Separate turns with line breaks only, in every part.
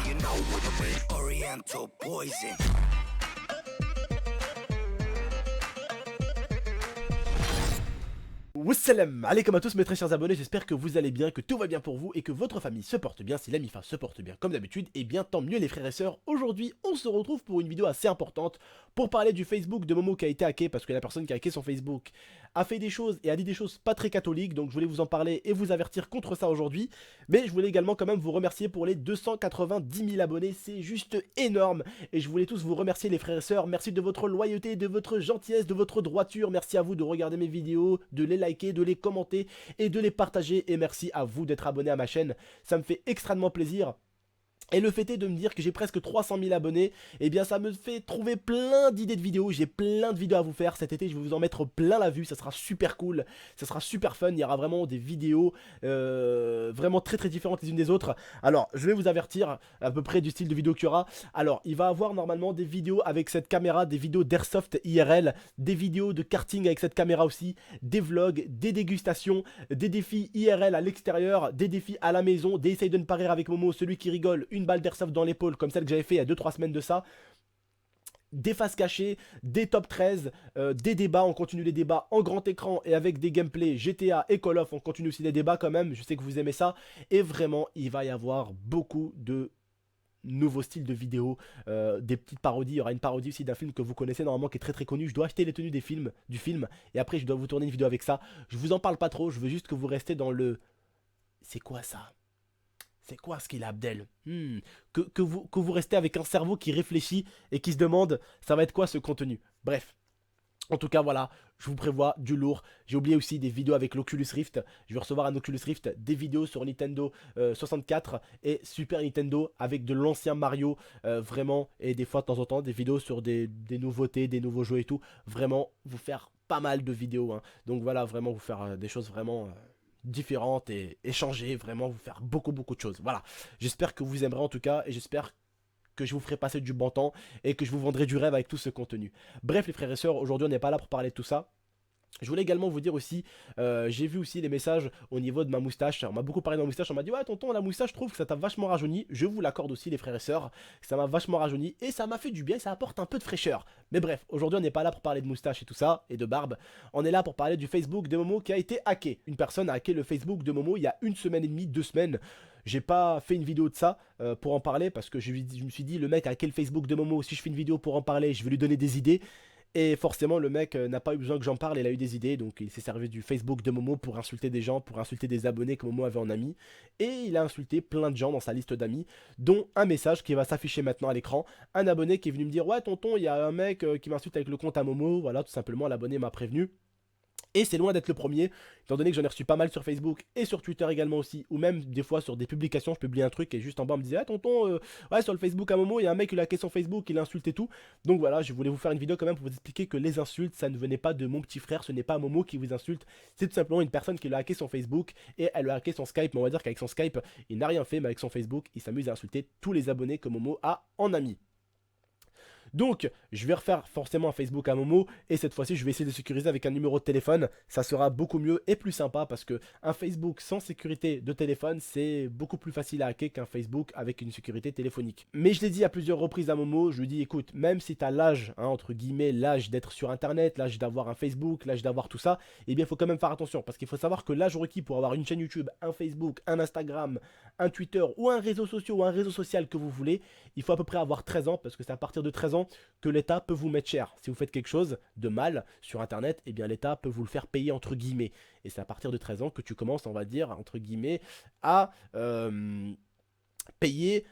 you know what I mean. Oriental poison.
Wassalam alaikum à tous mes très chers abonnés, j'espère que vous allez bien, que tout va bien pour vous et que votre famille se porte bien. Si la MIFA se porte bien comme d'habitude, et bien tant mieux les frères et sœurs. Aujourd'hui on se retrouve pour une vidéo assez importante pour parler du Facebook de Momo qui a été hacké, parce que la personne qui a hacké son Facebook a fait des choses et a dit des choses pas très catholiques. Donc je voulais vous en parler et vous avertir contre ça aujourd'hui. Mais je voulais également quand même vous remercier pour les 290 000 abonnés, c'est juste énorme. Et je voulais tous vous remercier les frères et sœurs, merci de votre loyauté, de votre gentillesse, de votre droiture. Merci à vous de regarder mes vidéos, de les liker, de les commenter et de les partager. Et merci à vous d'être abonné à ma chaîne, ça me fait extrêmement plaisir. Et le fait est de me dire que j'ai presque 300 000 abonnés, et bien ça me fait trouver plein d'idées de vidéos, j'ai plein de vidéos à vous faire cet été, je vais vous en mettre plein la vue, ça sera super cool, ça sera super fun, il y aura vraiment des vidéos vraiment très différentes les unes des autres. Alors je vais vous avertir à peu près du style de vidéo qu'il y aura. Alors il va avoir normalement des vidéos avec cette caméra, des vidéos d'airsoft IRL, des vidéos de karting avec cette caméra aussi, des vlogs, des dégustations, des défis IRL à l'extérieur, des défis à la maison, des essaye de ne pas rire avec Momo, celui qui rigole, une balle d'airsoft dans l'épaule comme celle que j'avais fait il y a 2-3 semaines de ça, des faces cachées, des top 13, des débats, on continue les débats en grand écran et avec des gameplays GTA et Call of, on continue aussi les débats quand même, je sais que vous aimez ça, et vraiment il va y avoir beaucoup de nouveaux styles de vidéos, des petites parodies. Il y aura une parodie aussi d'un film que vous connaissez normalement qui est très connu. Je dois acheter les tenues du film et après je dois vous tourner une vidéo avec ça. Je vous en parle pas trop, je veux juste que vous restez dans le... C'est quoi ça? C'est quoi ce qu'il a, Abdel? Que vous restez avec un cerveau qui réfléchit et qui se demande ça va être quoi ce contenu. Bref. En tout cas, voilà, je vous prévois du lourd. J'ai oublié aussi des vidéos avec l'Oculus Rift. Je vais recevoir un Oculus Rift, des vidéos sur Nintendo 64 et Super Nintendo avec de l'ancien Mario, vraiment. Et des fois, de temps en temps, des vidéos sur des nouveautés, des nouveaux jeux et tout. Vraiment, vous faire pas mal de vidéos, hein. Donc voilà, vraiment vous faire des choses vraiment... différentes et échanger, vraiment vous faire beaucoup de choses. Voilà, j'espère que vous aimerez en tout cas et j'espère que je vous ferai passer du bon temps et que je vous vendrai du rêve avec tout ce contenu. Bref les frères et sœurs, aujourd'hui on n'est pas là pour parler de tout ça. Je voulais également vous dire aussi, j'ai vu aussi les messages au niveau de ma moustache. On m'a beaucoup parlé de ma moustache, on m'a dit ouais tonton la moustache je trouve que ça t'a vachement rajeuni. Je vous l'accorde aussi les frères et sœurs, ça m'a vachement rajeuni et ça m'a fait du bien et ça apporte un peu de fraîcheur. Mais bref, aujourd'hui on n'est pas là pour parler de moustache et tout ça, et de barbe. On est là pour parler du Facebook de Momo qui a été hacké. Une personne a hacké le Facebook de Momo il y a 1 semaine et demie, 2 semaines. J'ai pas fait une vidéo de ça pour en parler parce que je me suis dit le mec a hacké le Facebook de Momo, si je fais une vidéo pour en parler je vais lui donner des idées. Et forcément le mec n'a pas eu besoin que j'en parle, il a eu des idées, donc il s'est servi du Facebook de Momo pour insulter des gens, pour insulter des abonnés que Momo avait en ami. Et il a insulté plein de gens dans sa liste d'amis, dont un message qui va s'afficher maintenant à l'écran. Un abonné qui est venu me dire ouais tonton il y a un mec qui m'insulte avec le compte à Momo, voilà tout simplement l'abonné m'a prévenu. Et c'est loin d'être le premier, étant donné que j'en ai reçu pas mal sur Facebook et sur Twitter également aussi, ou même des fois sur des publications, je publie un truc et juste en bas on me disait ah tonton, ouais sur le Facebook à Momo, il y a un mec qui a hacké son Facebook, il insulte et tout. Donc voilà, je voulais vous faire une vidéo quand même pour vous expliquer que les insultes, ça ne venait pas de mon petit frère, ce n'est pas Momo qui vous insulte, c'est tout simplement une personne qui l'a hacké son Facebook et elle a hacké son Skype, mais on va dire qu'avec son Skype, il n'a rien fait, mais avec son Facebook, il s'amuse à insulter tous les abonnés que Momo a en ami. Donc, je vais refaire forcément un Facebook à Momo et cette fois-ci, je vais essayer de sécuriser avec un numéro de téléphone. Ça sera beaucoup mieux et plus sympa parce que un Facebook sans sécurité de téléphone, c'est beaucoup plus facile à hacker qu'un Facebook avec une sécurité téléphonique. Mais je l'ai dit à plusieurs reprises à Momo, je lui dis écoute, même si tu as l'âge, hein, entre guillemets, l'âge d'être sur Internet, l'âge d'avoir un Facebook, l'âge d'avoir tout ça, eh bien, il faut quand même faire attention parce qu'il faut savoir que l'âge requis pour avoir une chaîne YouTube, un Facebook, un Instagram, un Twitter ou un réseau social ou un réseau social que vous voulez, il faut à peu près avoir 13 ans parce que c'est à partir de 13 ans que l'État peut vous mettre cher. Si vous faites quelque chose de mal sur Internet, eh bien l'État peut vous le faire payer entre guillemets. Et c'est à partir de 13 ans que tu commences, on va dire, entre guillemets, à payer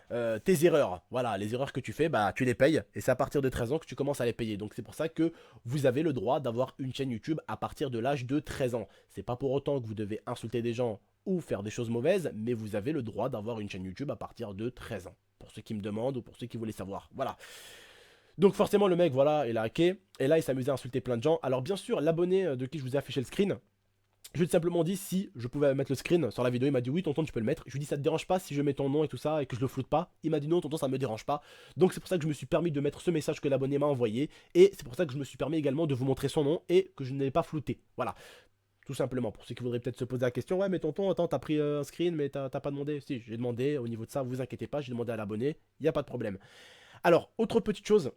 tes erreurs. Voilà, les erreurs que tu fais, bah tu les payes. Et c'est à partir de 13 ans que tu commences à les payer. Donc c'est pour ça que vous avez le droit d'avoir une chaîne YouTube à partir de l'âge de 13 ans. C'est pas pour autant que vous devez insulter des gens ou faire des choses mauvaises, mais vous avez le droit d'avoir une chaîne YouTube à partir de 13 ans. Pour ceux qui me demandent ou pour ceux qui voulaient savoir. Voilà. Donc forcément le mec voilà il a hacké et là il s'amusait à insulter plein de gens. Alors bien sûr l'abonné de qui je vous ai affiché le screen, je lui ai simplement dit si je pouvais mettre le screen sur la vidéo. Il m'a dit oui tonton tu peux le mettre. Je lui ai dit ça te dérange pas si je mets ton nom et tout ça et que je le floute pas? Il m'a dit non tonton ça me dérange pas. Donc c'est pour ça que je me suis permis de mettre ce message que l'abonné m'a envoyé. Et c'est pour ça que je me suis permis également de vous montrer son nom et que je ne l'ai pas flouté. Voilà. Tout simplement, pour ceux qui voudraient peut-être se poser la question, ouais mais tonton, attends, t'as pris un screen mais t'as pas demandé. Si, j'ai demandé, au niveau de ça, vous inquiétez pas, j'ai demandé à l'abonné, il n'y a pas de problème. Alors, autre petite chose,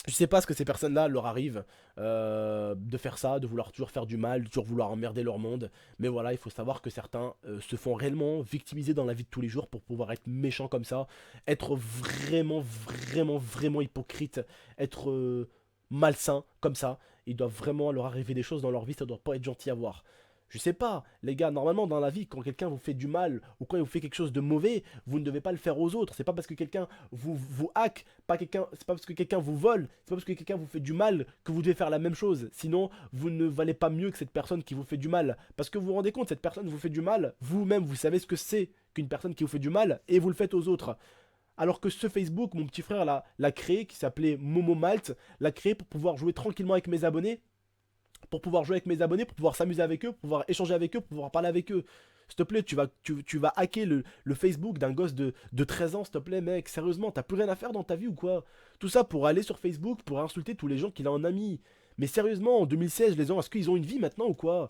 je sais pas ce que ces personnes-là leur arrive de faire ça, de vouloir toujours faire du mal, de toujours vouloir emmerder leur monde. Mais voilà, il faut savoir que certains se font réellement victimiser dans la vie de tous les jours pour pouvoir être méchants comme ça, être vraiment, vraiment, vraiment hypocrite, être malsain comme ça. Il doit vraiment leur arriver des choses dans leur vie, ça doit pas être gentil à voir. Je sais pas, les gars, normalement dans la vie, quand quelqu'un vous fait du mal ou quand il vous fait quelque chose de mauvais, vous ne devez pas le faire aux autres. C'est pas parce que quelqu'un vous hack, c'est pas parce que quelqu'un vous vole, c'est pas parce que quelqu'un vous fait du mal que vous devez faire la même chose. Sinon, vous ne valez pas mieux que cette personne qui vous fait du mal. Parce que vous vous rendez compte, cette personne vous fait du mal, vous-même, vous savez ce que c'est qu'une personne qui vous fait du mal et vous le faites aux autres. Alors que ce Facebook, mon petit frère l'a créé, qui s'appelait Momo Malt, l'a créé pour pouvoir jouer tranquillement avec mes abonnés, pour pouvoir jouer avec mes abonnés, pour pouvoir s'amuser avec eux, pour pouvoir échanger avec eux, pour pouvoir parler avec eux. S'il te plaît, tu vas hacker le Facebook d'un gosse de 13 ans, s'il te plaît, mec. Sérieusement, t'as plus rien à faire dans ta vie ou quoi? Tout ça pour aller sur Facebook, pour insulter tous les gens qu'il a en ami. Mais sérieusement, en 2016, les gens, est-ce qu'ils ont une vie maintenant ou quoi?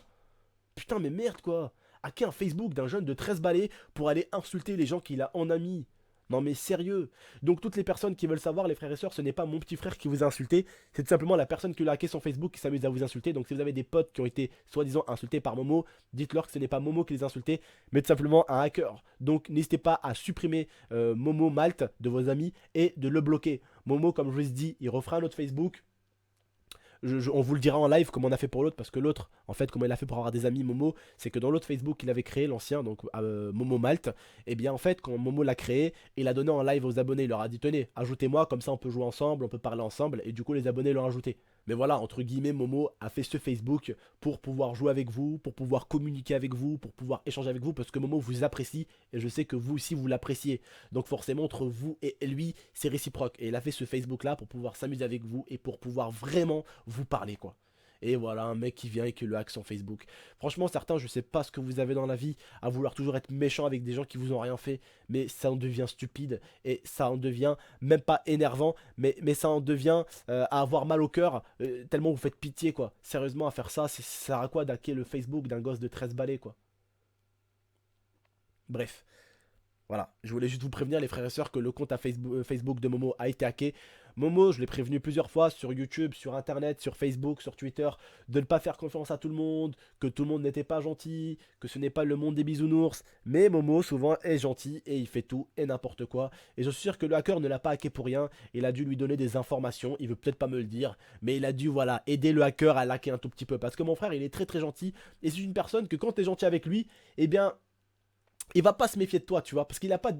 Putain, mais merde, quoi. Hacker un Facebook d'un jeune de 13 balais pour aller insulter les gens qu'il a en ami. Non mais sérieux. Donc toutes les personnes qui veulent savoir, les frères et sœurs, ce n'est pas mon petit frère qui vous a insulté, c'est tout simplement la personne qui l'a hacké son Facebook qui s'amuse à vous insulter. Donc si vous avez des potes qui ont été soi-disant insultés par Momo, dites-leur que ce n'est pas Momo qui les a insultés, mais tout simplement un hacker. Donc n'hésitez pas à supprimer Momo Malte de vos amis et de le bloquer. Momo, comme je vous ai dit, il refera un autre Facebook. On vous le dira en live comme on a fait pour l'autre, parce que l'autre, en fait, comment il a fait pour avoir des amis Momo, c'est que dans l'autre Facebook qu'il avait créé, l'ancien, donc Momo Malte, et bien en fait, quand Momo l'a créé, il a donné en live aux abonnés, il leur a dit tenez, ajoutez-moi, comme ça on peut jouer ensemble, on peut parler ensemble, et du coup les abonnés l'ont ajouté. Mais voilà, entre guillemets, Momo a fait ce Facebook pour pouvoir jouer avec vous, pour pouvoir communiquer avec vous, pour pouvoir échanger avec vous, parce que Momo vous apprécie, et je sais que vous aussi vous l'appréciez. Donc forcément, entre vous et lui, c'est réciproque. Et il a fait ce Facebook-là pour pouvoir s'amuser avec vous, et pour pouvoir vraiment vous parler, quoi. Et voilà, un mec qui vient et qui le hack son Facebook. Franchement, certains, je sais pas ce que vous avez dans la vie, à vouloir toujours être méchant avec des gens qui vous ont rien fait, mais ça en devient stupide, et ça en devient même pas énervant, mais ça en devient à avoir mal au cœur, tellement vous faites pitié, quoi. Sérieusement, à faire ça, ça sert à quoi d'hacker le Facebook d'un gosse de 13 balais, quoi. Bref. Voilà, je voulais juste vous prévenir les frères et sœurs que le compte à Facebook de Momo a été hacké. Momo, je l'ai prévenu plusieurs fois sur YouTube, sur Internet, sur Facebook, sur Twitter, de ne pas faire confiance à tout le monde, que tout le monde n'était pas gentil, que ce n'est pas le monde des bisounours. Mais Momo, souvent, est gentil et il fait tout et n'importe quoi. Et je suis sûr que le hacker ne l'a pas hacké pour rien. Il a dû lui donner des informations, il veut peut-être pas me le dire, mais il a dû, voilà, aider le hacker à hacker un tout petit peu. Parce que mon frère, il est très très gentil et c'est une personne que quand tu es gentil avec lui, eh bien il va pas se méfier de toi, tu vois, parce qu'il a pas, tu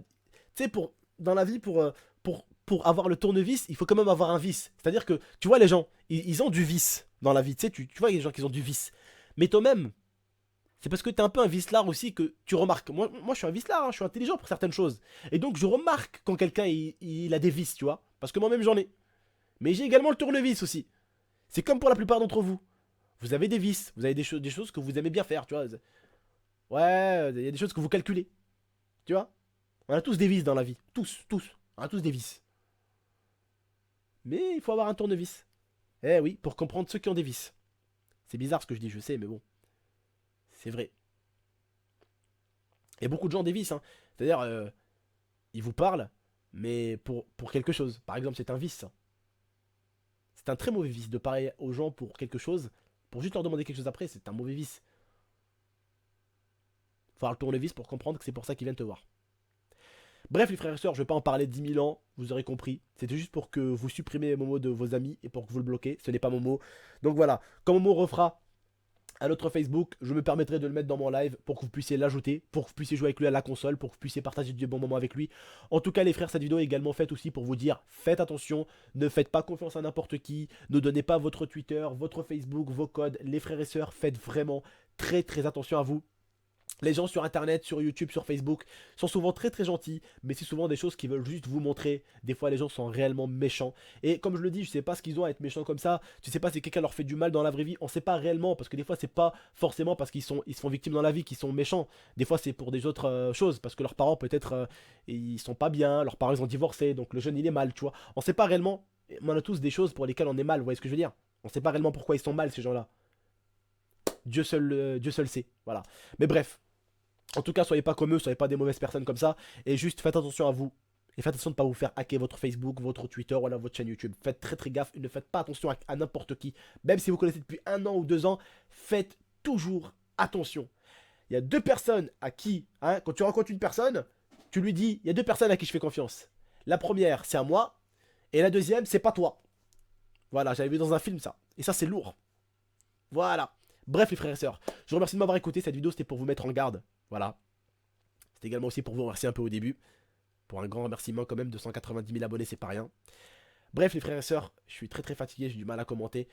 sais, dans la vie, pour avoir le tournevis, il faut quand même avoir un vice. C'est-à-dire que, tu vois, les gens, ils ont du vice dans la vie, tu sais, tu vois, il y a des gens qui ont du vice. Mais toi-même, c'est parce que t'es un peu un vicelard aussi que tu remarques. Moi je suis un vicelard, hein, je suis intelligent pour certaines choses. Et donc, je remarque quand quelqu'un, il a des vices, tu vois, parce que moi-même, j'en ai. Mais j'ai également le tournevis aussi. C'est comme pour la plupart d'entre vous. Vous avez des vices, vous avez des choses que vous aimez bien faire, tu vois. Ouais, il y a des choses que vous calculez. Tu vois? On a tous des vices dans la vie. Tous, tous. On a tous des vices. Mais il faut avoir un tournevis. Eh oui, pour comprendre ceux qui ont des vices. C'est bizarre ce que je dis, je sais, mais bon. C'est vrai. Il y a beaucoup de gens ont des vices, hein. C'est-à-dire, ils vous parlent, mais pour quelque chose. Par exemple, c'est un vice, ça. C'est un très mauvais vice de parler aux gens pour quelque chose. Pour juste leur demander quelque chose après, c'est un mauvais vice. Faut avoir le tournevis pour comprendre que c'est pour ça qu'ils viennent te voir. Bref, les frères et sœurs, je vais pas en parler 10 000 ans, vous aurez compris. C'était juste pour que vous supprimez Momo de vos amis et pour que vous le bloquez. Ce n'est pas Momo. Donc voilà, quand Momo refera à notre Facebook, je me permettrai de le mettre dans mon live pour que vous puissiez l'ajouter, pour que vous puissiez jouer avec lui à la console, pour que vous puissiez partager du bon moment avec lui. En tout cas, les frères, cette vidéo est également faite aussi pour vous dire, faites attention, ne faites pas confiance à n'importe qui, ne donnez pas votre Twitter, votre Facebook, vos codes. Les frères et sœurs, faites vraiment très très attention à vous. Les gens sur internet, sur YouTube, sur Facebook sont souvent très très gentils, mais c'est souvent des choses qu'ils veulent juste vous montrer. Des fois les gens sont réellement méchants. Et comme je le dis, je sais pas ce qu'ils ont à être méchants comme ça. Tu sais pas si quelqu'un leur fait du mal dans la vraie vie. On sait pas réellement, parce que des fois c'est pas forcément parce ils se font victimes dans la vie qu'ils sont méchants. Des fois c'est pour des autres choses, parce que leurs parents peut-être ils sont pas bien, leurs parents ils ont divorcé, donc le jeune il est mal, tu vois. On sait pas réellement, on a tous des choses pour lesquelles on est mal, vous voyez ce que je veux dire? On sait pas réellement pourquoi ils sont mal ces gens-là. Dieu seul sait. Voilà. Mais bref. En tout cas, soyez pas comme eux, soyez pas des mauvaises personnes comme ça. Et juste faites attention à vous. Et faites attention de ne pas vous faire hacker votre Facebook, votre Twitter ou alors votre chaîne YouTube. Faites très très gaffe et ne faites pas attention à n'importe qui. Même si vous connaissez depuis 1 an ou 2 ans, faites toujours attention. Il y a 2 personnes à qui, hein, quand tu rencontres une personne, tu lui dis, il y a 2 personnes à qui je fais confiance. La première, c'est à moi. Et la deuxième, c'est pas toi. Voilà, j'avais vu dans un film ça. Et ça, c'est lourd. Voilà. Bref, les frères et sœurs, je vous remercie de m'avoir écouté. Cette vidéo, c'était pour vous mettre en garde. Voilà. C'était également aussi pour vous remercier un peu au début. Pour un grand remerciement quand même, 290 000 abonnés, c'est pas rien. Bref, les frères et sœurs, je suis très très fatigué, j'ai du mal à commenter.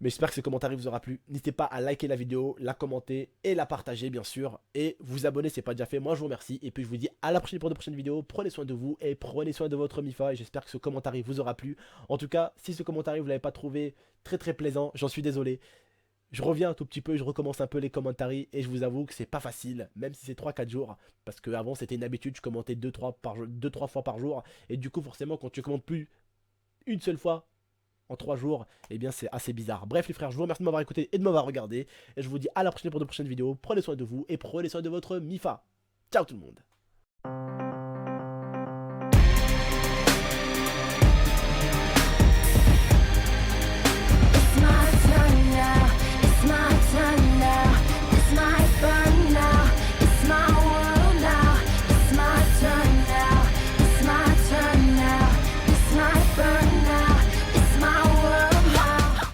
Mais j'espère que ce commentaire vous aura plu. N'hésitez pas à liker la vidéo, la commenter et la partager bien sûr. Et vous abonner, c'est pas déjà fait. Moi, je vous remercie. Et puis, je vous dis à la prochaine pour de prochaines vidéos. Prenez soin de vous et prenez soin de votre MIFA. Et j'espère que ce commentaire vous aura plu. En tout cas, si ce commentaire vous l'avez pas trouvé très très plaisant, j'en suis désolé. Je reviens un tout petit peu, je recommence un peu les commentaires et je vous avoue que c'est pas facile, même si c'est 3-4 jours, parce qu'avant c'était une habitude, je commentais 2-3 fois par jour, et du coup forcément quand tu commentes plus une seule fois en 3 jours, eh bien c'est assez bizarre. Bref les frères, je vous remercie de m'avoir écouté et de m'avoir regardé, et je vous dis à la prochaine pour de prochaines vidéos, prenez soin de vous et prenez soin de votre MIFA. Ciao tout le monde.